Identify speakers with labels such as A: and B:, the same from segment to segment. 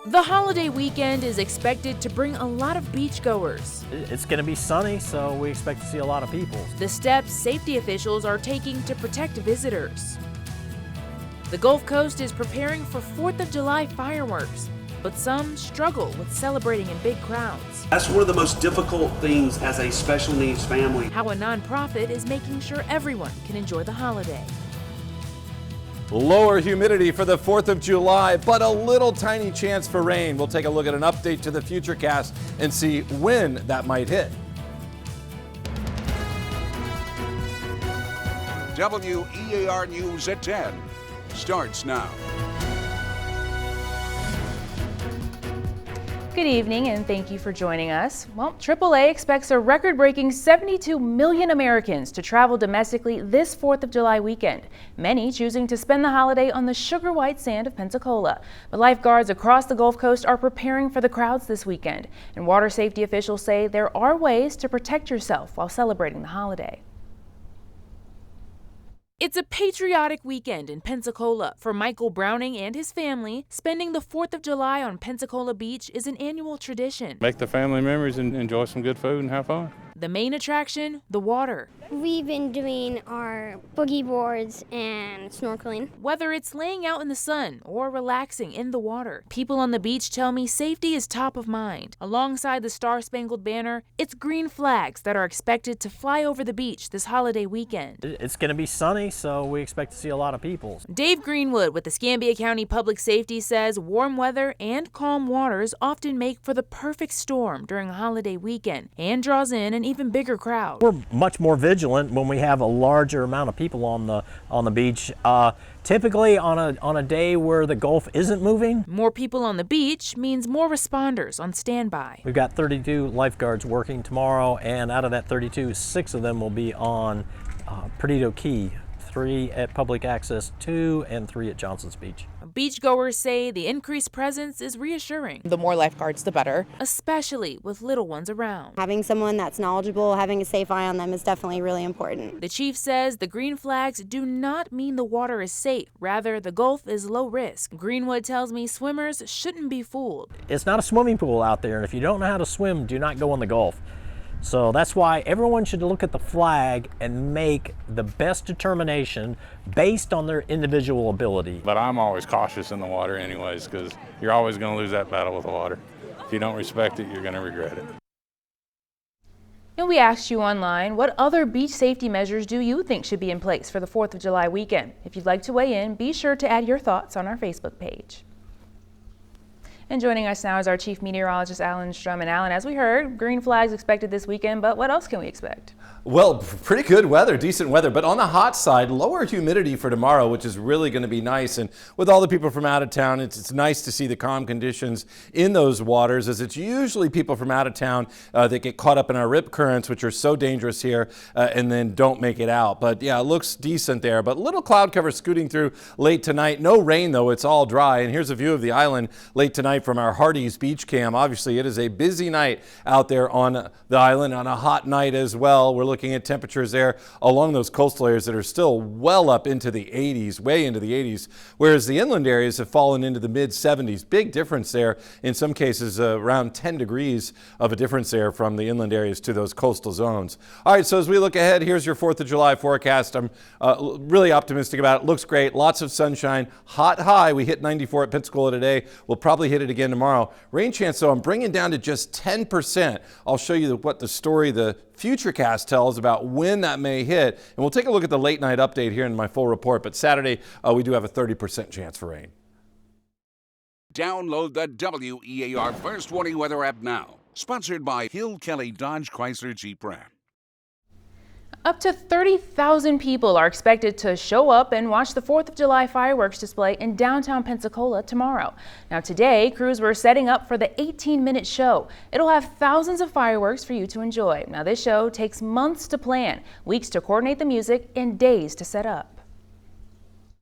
A: The holiday weekend is expected to bring a lot of beachgoers.
B: It's going to be sunny, so we expect to see a lot of people.
A: The steps safety officials are taking to protect visitors. The Gulf Coast is preparing for 4th of July fireworks, but some struggle with celebrating in big crowds.
C: That's one of the most difficult things as a special needs family.
A: How a nonprofit is making sure everyone can enjoy the holiday.
D: Lower humidity for the 4th of July, but a little tiny chance for rain. We'll take a look at an update to the Futurecast and see when that might hit.
E: WEAR News at 10 starts now.
A: Good evening and thank you for joining us. Well, AAA expects a record-breaking 72 million Americans to travel domestically this 4th of July weekend, many choosing to spend the holiday on the sugar white sand of Pensacola. But lifeguards across the Gulf Coast are preparing for the crowds this weekend, and water safety officials say there are ways to protect yourself while celebrating the holiday. It's a patriotic weekend in Pensacola. For Michael Browning and his family, spending the 4th of July on Pensacola Beach is an annual tradition.
F: Make the family memories and enjoy some good food and have fun.
A: The main attraction, the water.
G: We've been doing our boogie boards and snorkeling.
A: Whether it's laying out in the sun or relaxing in the water, people on the beach tell me safety is top of mind. Alongside the Star-Spangled Banner, it's green flags that are expected to fly over the beach this holiday weekend.
B: It's going to be sunny, so we expect to see a lot of people.
A: Dave Greenwood with the Escambia County Public Safety says warm weather and calm waters often make for the perfect storm during a holiday weekend and draws in an even bigger crowd.
B: We're much more vigilant when we have a larger amount of people on the beach. Typically on a day where the Gulf isn't moving.
A: More people on the beach means more responders on standby.
B: We've got 32 lifeguards working tomorrow, and out of that 32, 6 of them will be on Perdido Key, 3 at Public Access 2 and 3 at Johnson's Beach.
A: Beachgoers say the increased presence is reassuring.
H: The more lifeguards, the better.
A: Especially with little ones around.
G: Having someone that's knowledgeable, having a safe eye on them is definitely really important.
A: The chief says the green flags do not mean the water is safe. Rather, the Gulf is low risk. Greenwood tells me swimmers shouldn't be fooled.
B: It's not a swimming pool out there, and if you don't know how to swim, do not go in the Gulf. So that's why everyone should look at the flag and make the best determination based on their individual ability.
F: But I'm always cautious in the water anyways, because you're always going to lose that battle with the water. If you don't respect it, you're going to regret it.
A: And we asked you online, what other beach safety measures do you think should be in place for the 4th of July weekend? If you'd like to weigh in, be sure to add your thoughts on our Facebook page. And joining us now is our chief meteorologist, Alan Strum. And Alan, as we heard, green flags expected this weekend, but what else can we expect?
D: Well, pretty good weather, decent weather, but on the hot side, lower humidity for tomorrow, which is really going to be nice. And with all the people from out of town, it's nice to see the calm conditions in those waters, as it's usually people from out of town that get caught up in our rip currents, which are so dangerous here, and then don't make it out. But yeah, it looks decent there, but little cloud cover scooting through late tonight. No rain though, it's all dry. And here's a view of the island late tonight from our Hardee's beach cam. Obviously, it is a busy night out there on the island, on a hot night as well. We're looking at temperatures there along those coastal areas that are still well up into the 80s, way into the 80s, whereas the inland areas have fallen into the mid 70s. Big difference there. In some cases, around 10 degrees of a difference there from the inland areas to those coastal zones. All right, so as we look ahead, here's your 4th of July forecast. I'm really optimistic about it. Looks great. Lots of sunshine. Hot high. We hit 94 at Pensacola today. We'll probably hit it again tomorrow. Rain chance, though, I'm bringing down to just 10%. I'll show you what the story the Futurecast tells about when that may hit. And we'll take a look at the late night update here in my full report. But Saturday, we do have a 30% chance for rain.
E: Download the WEAR First Warning Weather app now. Sponsored by Hill Kelly Dodge Chrysler Jeep Ram.
A: Up to 30,000 people are expected to show up and watch the 4th of July fireworks display in downtown Pensacola tomorrow. Now today, crews were setting up for the 18-minute show. It'll have thousands of fireworks for you to enjoy. Now this show takes months to plan, weeks to coordinate the music, and days to set up.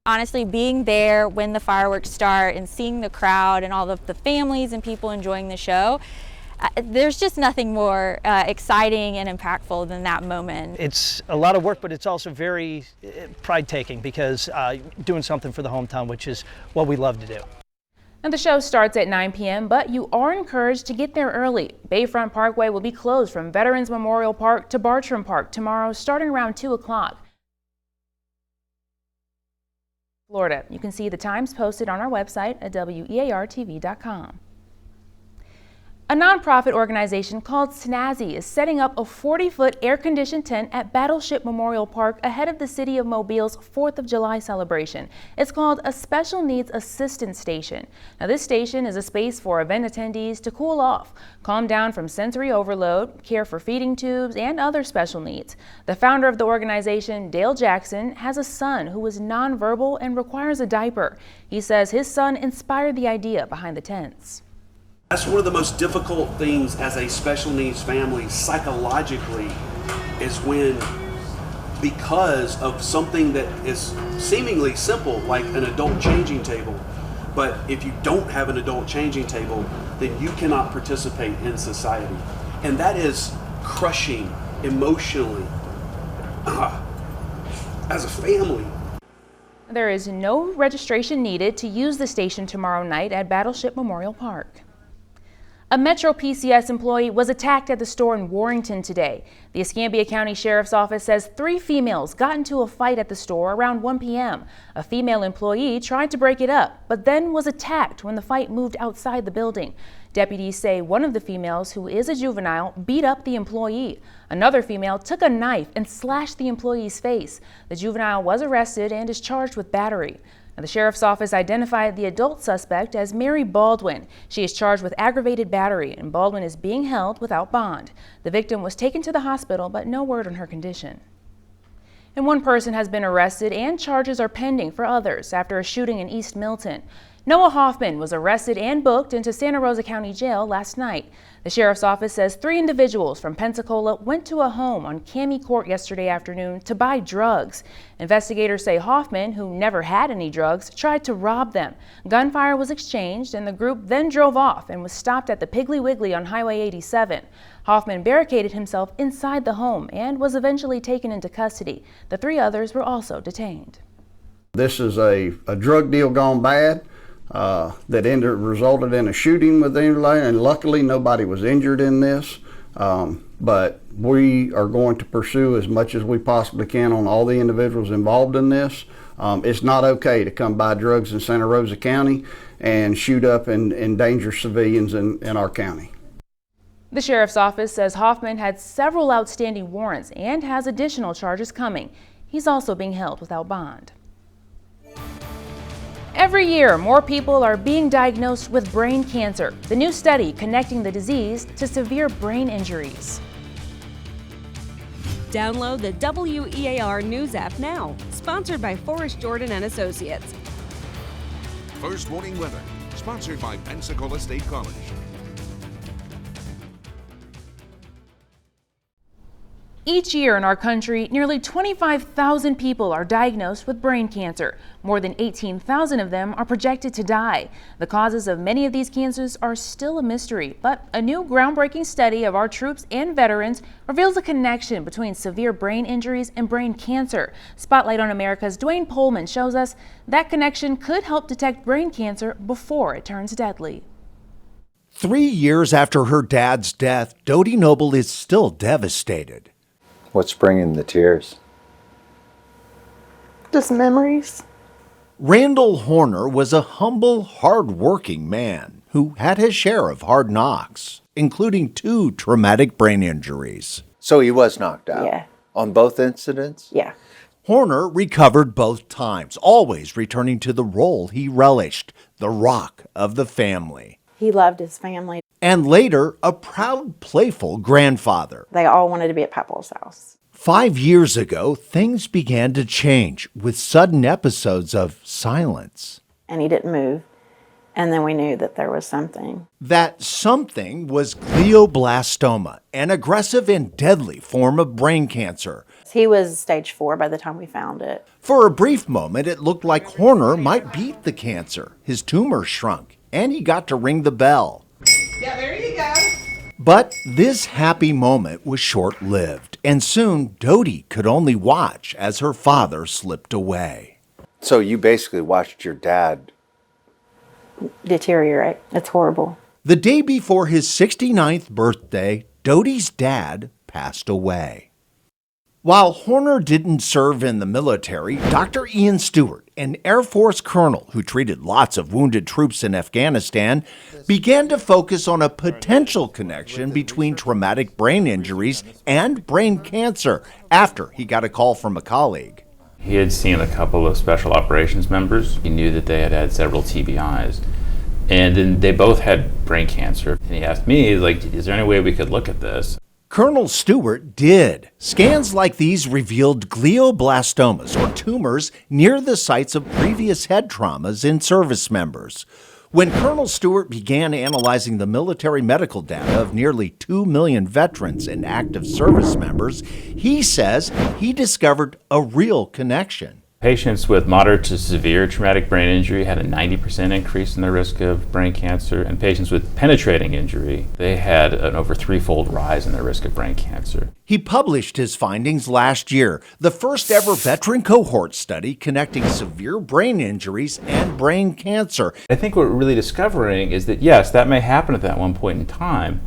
I: Honestly, being there when the fireworks start and seeing the crowd and all of the families and people enjoying the show, there's just nothing more exciting and impactful than that moment.
J: It's a lot of work, but it's also very pride-taking because doing something for the hometown, which is what we love to do.
A: And the show starts at 9 p.m., but you are encouraged to get there early. Bayfront Parkway will be closed from Veterans Memorial Park to Bartram Park tomorrow, starting around 2 o'clock. Florida. You can see the times posted on our website at weartv.com. A nonprofit organization called Snazzy is setting up a 40-foot air-conditioned tent at Battleship Memorial Park ahead of the City of Mobile's 4th of July celebration. It's called a Special Needs Assistance Station. Now, this station is a space for event attendees to cool off, calm down from sensory overload, care for feeding tubes, and other special needs. The founder of the organization, Dale Jackson, has a son who is nonverbal and requires a diaper. He says his son inspired the idea behind the tents.
C: That's one of the most difficult things as a special needs family psychologically is when, because of something that is seemingly simple, like an adult changing table, but if you don't have an adult changing table, then you cannot participate in society. And that is crushing emotionally as a family.
A: There is no registration needed to use the station tomorrow night at Battleship Memorial Park. A Metro PCS employee was attacked at the store in Warrington today. The Escambia County Sheriff's Office says 3 females got into a fight at the store around 1 p.m. A female employee tried to break it up, but then was attacked when the fight moved outside the building. Deputies say one of the females, who is a juvenile, beat up the employee. Another female took a knife and slashed the employee's face. The juvenile was arrested and is charged with battery. Now, the sheriff's office identified the adult suspect as Mary Baldwin. She is charged with aggravated battery, and Baldwin is being held without bond. The victim was taken to the hospital, but no word on her condition. And one person has been arrested and charges are pending for others after a shooting in East Milton. Noah Hoffman was arrested and booked into Santa Rosa County Jail last night. The sheriff's office says 3 individuals from Pensacola went to a home on Cami Court yesterday afternoon to buy drugs. Investigators say Hoffman, who never had any drugs, tried to rob them. Gunfire was exchanged and the group then drove off and was stopped at the Piggly Wiggly on Highway 87. Hoffman barricaded himself inside the home and was eventually taken into custody. The 3 others were also detained.
H: This is a drug deal gone bad. That resulted in a shooting with England, and luckily nobody was injured in this. But we are going to pursue as much as we possibly can on all the individuals involved in this. It's not okay to come buy drugs in Santa Rosa County and shoot up and endanger civilians in our county.
A: The sheriff's office says Hoffman had several outstanding warrants and has additional charges coming. He's also being held without bond. Every year, more people are being diagnosed with brain cancer. The new study connecting the disease to severe brain injuries.
K: Download the WEAR News app now. Sponsored by Forrest Jordan and Associates.
E: First Warning Weather, sponsored by Pensacola State College.
A: Each year in our country, nearly 25,000 people are diagnosed with brain cancer. More than 18,000 of them are projected to die. The causes of many of these cancers are still a mystery, but a new groundbreaking study of our troops and veterans reveals a connection between severe brain injuries and brain cancer. Spotlight on America's Dwayne Pullman shows us that connection could help detect brain cancer before it turns deadly.
L: 3 years after her dad's death, Dodie Noble is still devastated.
M: What's bringing the tears?
N: Just memories.
L: Randall Horner was a humble, hard-working man who had his share of hard knocks, including 2 traumatic brain injuries.
M: So he was knocked out?
N: Yeah.
M: On both incidents?
N: Yeah.
L: Horner recovered both times, always returning to the role he relished, the rock of the family.
N: He loved his family.
L: And later, a proud, playful grandfather.
N: They all wanted to be at Papa's house.
L: 5 years ago, things began to change with sudden episodes of silence.
N: And he didn't move. And then we knew that there was something.
L: That something was glioblastoma, an aggressive and deadly form of brain cancer.
N: He was stage 4 by the time we found it.
L: For a brief moment, it looked like Horner might beat the cancer. His tumor shrunk, and he got to ring the bell.
O: Yeah, there you go.
L: But this happy moment was short-lived, and soon Dodie could only watch as her father slipped away.
M: So you basically watched your dad
N: deteriorate. It's horrible.
L: The day before his 69th birthday, Dodie's dad passed away. While Horner didn't serve in the military, Dr. Ian Stewart, an Air Force colonel who treated lots of wounded troops in Afghanistan, began to focus on a potential connection between traumatic brain injuries and brain cancer after he got a call from a colleague.
O: He had seen a couple of special operations members. He knew that they had had several TBIs. And then they both had brain cancer. And he asked me, like, is there any way we could look at this?
L: Colonel Stewart did. Scans like these revealed glioblastomas, or tumors near the sites of previous head traumas in service members. When Colonel Stewart began analyzing the military medical data of nearly 2 million veterans and active service members, he says he discovered a real connection.
O: Patients with moderate to severe traumatic brain injury had a 90% increase in their risk of brain cancer, and patients with penetrating injury, they had an over threefold rise in their risk of brain cancer.
L: He published his findings last year, the first ever veteran cohort study connecting severe brain injuries and brain cancer.
O: I think what we're really discovering is that, yes, that may happen at that one point in time,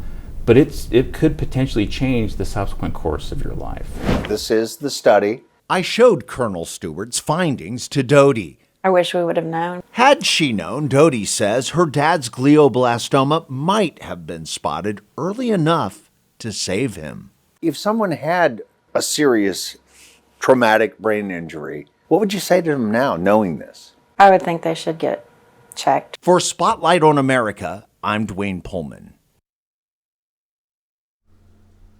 O: but it could potentially change the subsequent course of your life.
M: This is the study.
L: I showed Colonel Stewart's findings to Dodie.
N: I wish we would have known.
L: Had she known, Dodie says her dad's glioblastoma might have been spotted early enough to save him.
M: If someone had a serious traumatic brain injury, what would you say to them now, knowing this?
N: I would think they should get checked.
L: For Spotlight on America, I'm Dwayne Pullman.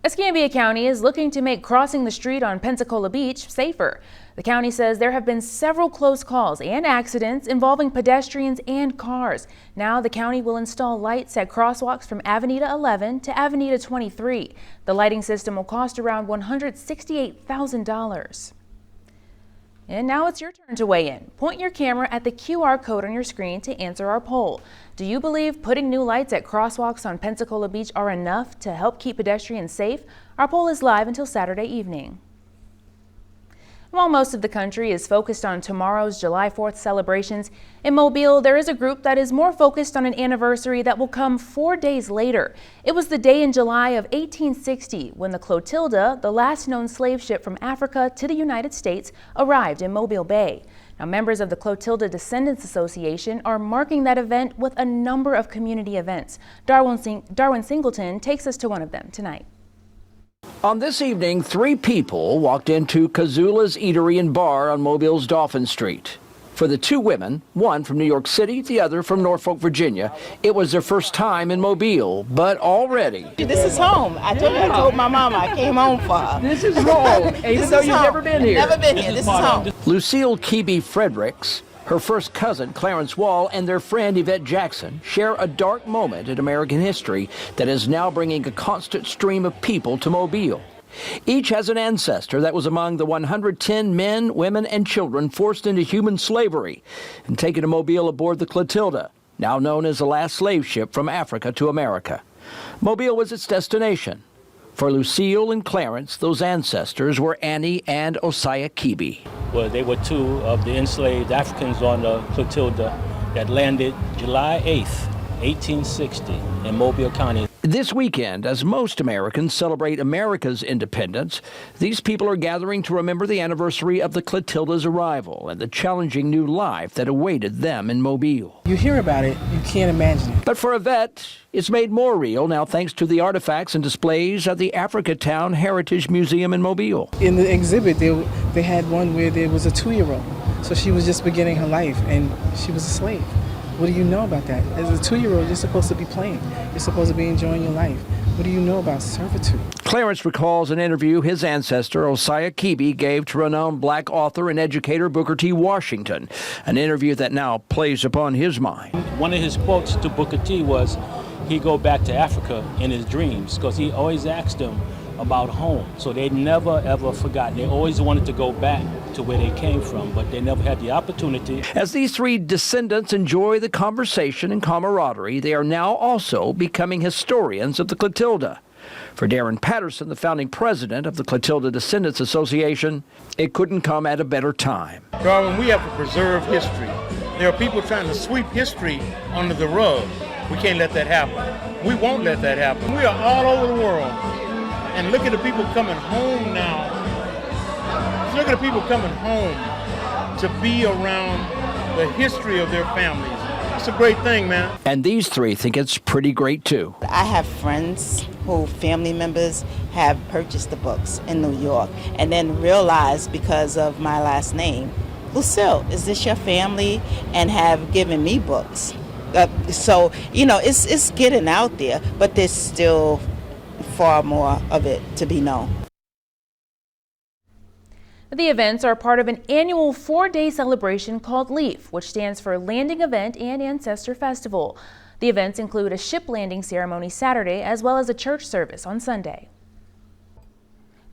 A: Escambia County is looking to make crossing the street on Pensacola Beach safer. The county says there have been several close calls and accidents involving pedestrians and cars. Now the county will install lights at crosswalks from Avenida 11 to Avenida 23. The lighting system will cost around $168,000. And now it's your turn to weigh in. Point your camera at the QR code on your screen to answer our poll. Do you believe putting new lights at crosswalks on Pensacola Beach are enough to help keep pedestrians safe? Our poll is live until Saturday evening. While most of the country is focused on tomorrow's July 4th celebrations, in Mobile there is a group that is more focused on an anniversary that will come 4 days later. It was the day in July of 1860 when the Clotilda, the last known slave ship from Africa to the United States, arrived in Mobile Bay. Now, members of the Clotilda Descendants Association are marking that event with a number of community events. Darwin Singleton takes us to one of them tonight.
P: On this evening, 3 people walked into Kazula's Eatery and Bar on Mobile's Dauphin Street. For the 2 women, one from New York City, the other from Norfolk, Virginia, it was their first time in Mobile, but already.
Q: This is home. I told my mama I came home for her.
P: This is home, even though you've never been here.
Q: Never been here. This is home.
P: Lucille Keeby Fredericks, her first cousin Clarence Wall, and their friend Yvette Jackson share a dark moment in American history that is now bringing a constant stream of people to Mobile. Each has an ancestor that was among the 110 men, women, and children forced into human slavery and taken to Mobile aboard the Clotilda, now known as the last slave ship from Africa to America. Mobile was its destination. For Lucille and Clarence, those ancestors were Annie and Osiah Keeby.
R: Well, they were 2 of the enslaved Africans on the Clotilda that landed July 8th, 1860 in Mobile County.
P: This weekend, as most Americans celebrate America's independence, these people are gathering to remember the anniversary of the Clotilda's arrival and the challenging new life that awaited them in Mobile.
S: You hear about it, you can't imagine it.
P: But for Yvette, it's made more real now thanks to the artifacts and displays at the Africatown Heritage Museum in Mobile.
S: In the exhibit, they had one where there was a 2-year-old. So she was just beginning her life and she was a slave. What do you know about that? As a 2-year-old, you're supposed to be playing. You're supposed to be enjoying your life. What do you know about servitude?
P: Clarence recalls an interview his ancestor, Osiah Keeby, gave to renowned black author and educator Booker T. Washington, an interview that now plays upon his mind.
R: One of his quotes to Booker T was, he'd go back to Africa in his dreams, because he always asked them about home. So they never ever forgot. They always wanted to go back to where they came from, but they never had the opportunity.
P: As these 3 descendants enjoy the conversation and camaraderie, they are now also becoming historians of the Clotilda. For Darren Patterson, the founding president of the Clotilda Descendants Association, it couldn't come at a better time.
T: Darwin, we have to preserve history. There are people trying to sweep history under the rug. We can't let that happen. We won't let that happen. We are all over the world. And look at the people coming home now. Look at the people coming home to be around the history of their families. It's a great thing, man.
P: And these three think it's pretty great too.
Q: I have friends who family members have purchased the books in New York and then realized because of my last name, Lucille, is this your family? And have given me books. So, you know, it's getting out there, but there's still far more of it to be known.
A: The events are part of an annual 4-day celebration called LEAF, which stands for Landing Event and Ancestor Festival. The events include a ship landing ceremony Saturday as well as a church service on Sunday.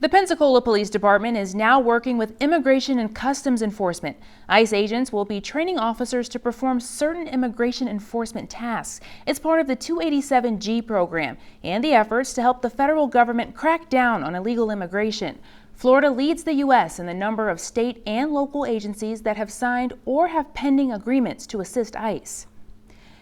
A: The Pensacola Police Department is now working with Immigration and Customs Enforcement. ICE agents will be training officers to perform certain immigration enforcement tasks. It's part of the 287G program and the efforts to help the federal government crack down on illegal immigration. Florida leads the U.S. in the number of state and local agencies that have signed or have pending agreements to assist ICE.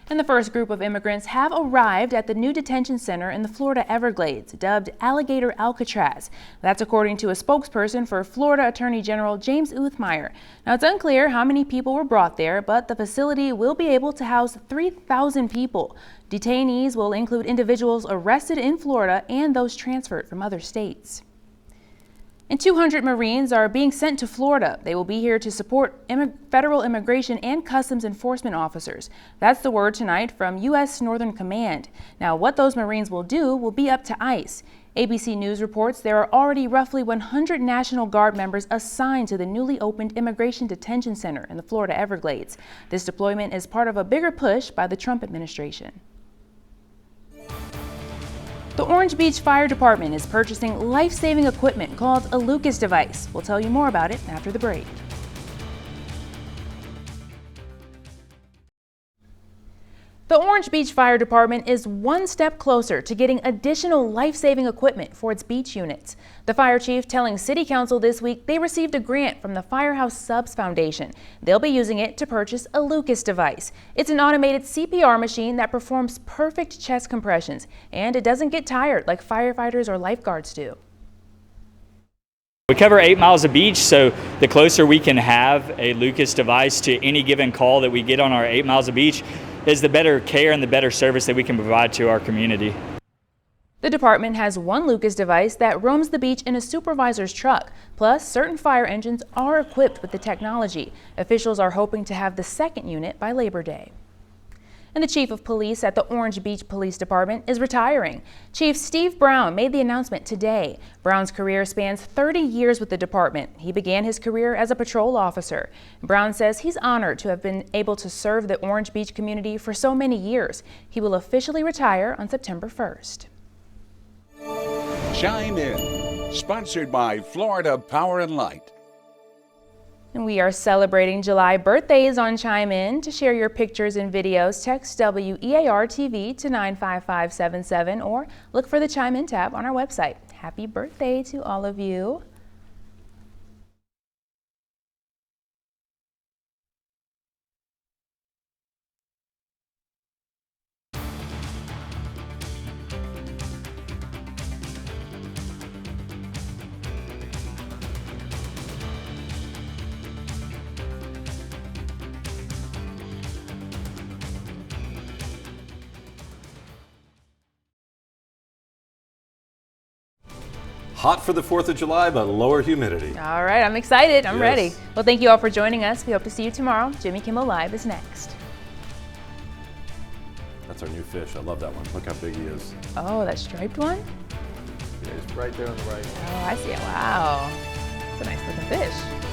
A: And the first group of immigrants have arrived at the new detention center in the Florida Everglades, dubbed Alligator Alcatraz. That's according to a spokesperson for Florida Attorney General James Uthmeier. Now, it's unclear how many people were brought there, but the facility will be able to house 3,000 people. Detainees will include individuals arrested in Florida and those transferred from other states. And 200 Marines are being sent to Florida. They will be here to support federal immigration and customs enforcement officers. That's the word tonight from U.S. Northern Command. Now, what those Marines will do will be up to ICE. ABC News reports there are already roughly 100 National Guard members assigned to the newly opened Immigration Detention Center in the Florida Everglades. This deployment is part of a bigger push by the Trump administration. The Orange Beach Fire Department is purchasing life-saving equipment called a Lucas device. We'll tell you more about it after the break. The Orange Beach Fire Department is one step closer to getting additional life-saving equipment for its beach units. The fire chief telling City Council this week they received a grant from the Firehouse Subs Foundation. They'll be using it to purchase a Lucas device. It's an automated CPR machine that performs perfect chest compressions, and it doesn't get tired like firefighters or lifeguards do.
U: We cover 8 miles of beach, so the closer we can have a Lucas device to any given call that we get on our 8 miles of beach is the better care and the better service that we can provide to our community.
A: The department has one Lucas device that roams the beach in a supervisor's truck. Plus, certain fire engines are equipped with the technology. Officials are hoping to have the second unit by Labor Day. And the chief of police at the Orange Beach Police Department is retiring. Chief Steve Brown made the announcement today. Brown's career spans 30 years with the department. He began his career as a patrol officer. Brown says he's honored to have been able to serve the Orange Beach community for so many years. He will officially retire on September 1st.
E: Chime In, sponsored by Florida Power and Light.
A: And we are celebrating July birthdays on Chime In. To share your pictures and videos, text WEAR-TV to 95577 or look for the Chime In tab on our website. Happy birthday to all of you.
D: Hot for the 4th of July, but lower humidity.
A: All right, I'm excited. I'm
D: Yes.
A: ready. Well, thank you all for joining us. We hope to see you tomorrow. Jimmy Kimmel Live is next.
D: That's our new fish. I love that one. Look how big he is.
A: Oh, that striped one?
D: Yeah, he's right there on the right.
A: Oh, I see it. Wow. It's a nice looking fish.